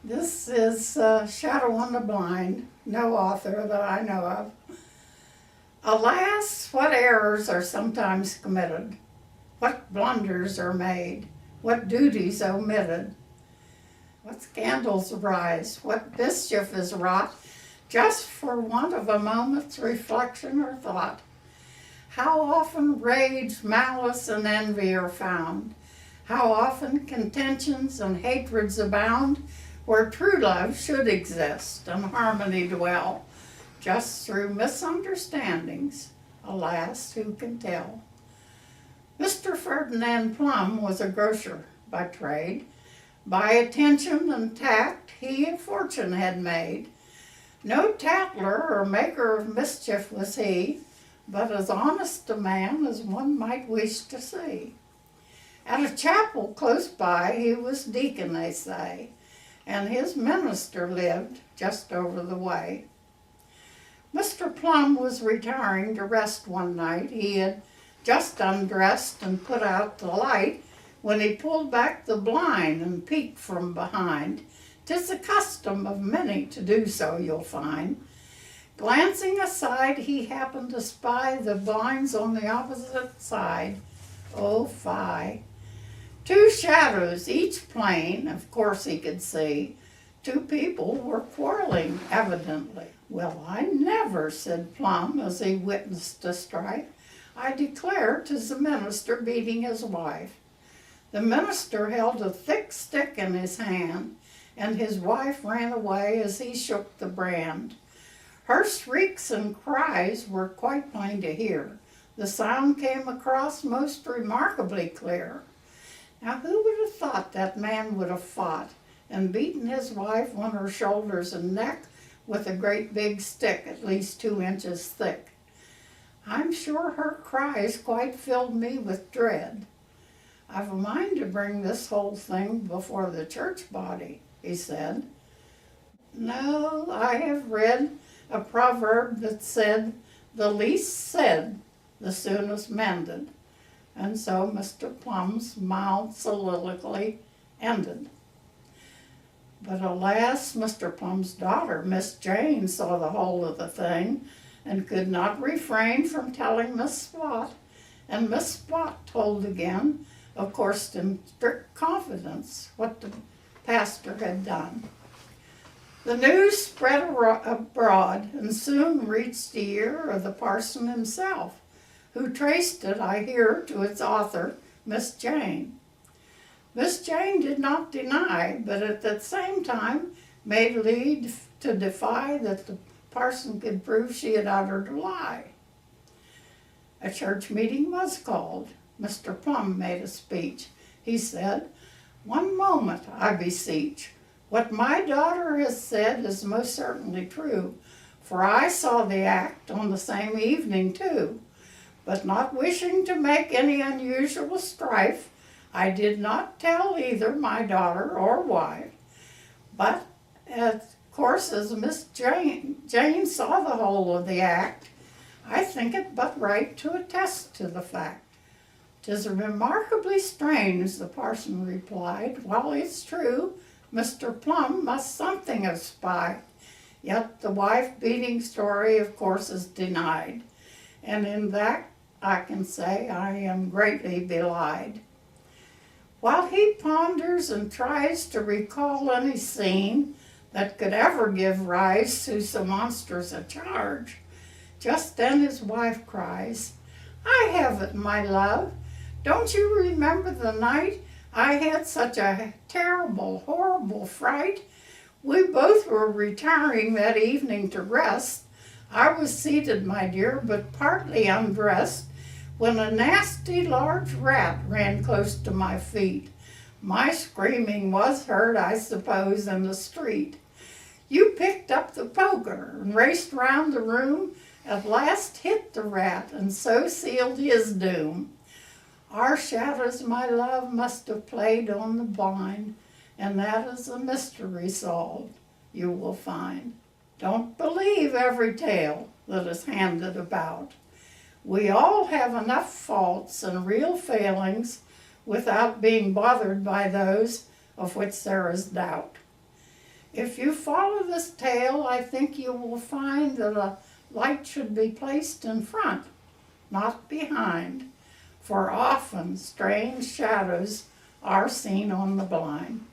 This is Shadow on the Blind, no author that I know of. Alas, what errors are sometimes committed, what blunders are made, what duties omitted, what scandals arise, what mischief is wrought, just for want of a moment's reflection or thought. How often rage, malice, and envy are found, how often contentions and hatreds abound, where true love should exist and harmony dwell, just through misunderstandings, alas, who can tell? Mr. Ferdinand Plum was a grocer by trade. By attention and tact he a fortune had made. No tattler or maker of mischief was he, but as honest a man as one might wish to see. At a chapel close by he was deacon, they say, and his minister lived just over the way. Mr. Plum was retiring to rest one night. He had just undressed and put out the light when he pulled back the blind and peeked from behind. 'Tis the custom of many to do so, you'll find. Glancing aside, he happened to spy the blinds on the opposite side. Oh, fie! Two shadows, each plain, of course he could see. Two people were quarreling, evidently. Well, I never, said Plum as he witnessed the strife. I declare 'tis the minister beating his wife. The minister held a thick stick in his hand, and his wife ran away as he shook the brand. Her shrieks and cries were quite plain to hear. The sound came across most remarkably clear. Now who would have thought that man would have fought and beaten his wife on her shoulders and neck with a great big stick at least 2 inches thick? I'm sure her cries quite filled me with dread. I've a mind to bring this whole thing before the church body, he said. No, I have read a proverb that said, the least said, the soonest mended. And so Mr. Plum's mild soliloquy ended. But alas, Mr. Plum's daughter, Miss Jane, saw the whole of the thing and could not refrain from telling Miss Spot. And Miss Spot told again, of course in strict confidence, what the pastor had done. The news spread abroad and soon reached the ear of the parson himself, who traced it, I hear, to its author, Miss Jane. Miss Jane did not deny, but at the same time made lead to defy that the parson could prove she had uttered a lie. A church meeting was called. Mr. Plum made a speech. He said, "One moment, I beseech. What my daughter has said is most certainly true, for I saw the act on the same evening too. But not wishing to make any unusual strife, I did not tell either my daughter or wife. But, of course, as Miss Jane saw the whole of the act, I think it but right to attest to the fact. 'Tis remarkably strange," the parson replied. "While it's true, Mr. Plum must something have spied. Yet the wife-beating story, of course, is denied. And in that I can say I am greatly belied." While he ponders and tries to recall any scene that could ever give rise to so monstrous a charge, just then his wife cries, "I have it, my love. Don't you remember the night I had such a terrible, horrible fright? We both were retiring that evening to rest. I was seated, my dear, but partly undressed, when a nasty large rat ran close to my feet. My screaming was heard, I suppose, in the street. You picked up the poker and raced round the room, at last hit the rat, and so sealed his doom. Our shadows, my love, must have played on the blind, and that is a mystery solved, you will find. Don't believe every tale that is handed about. We all have enough faults and real failings without being bothered by those of which there is doubt. If you follow this tale, I think you will find that a light should be placed in front, not behind, for often strange shadows are seen on the blind.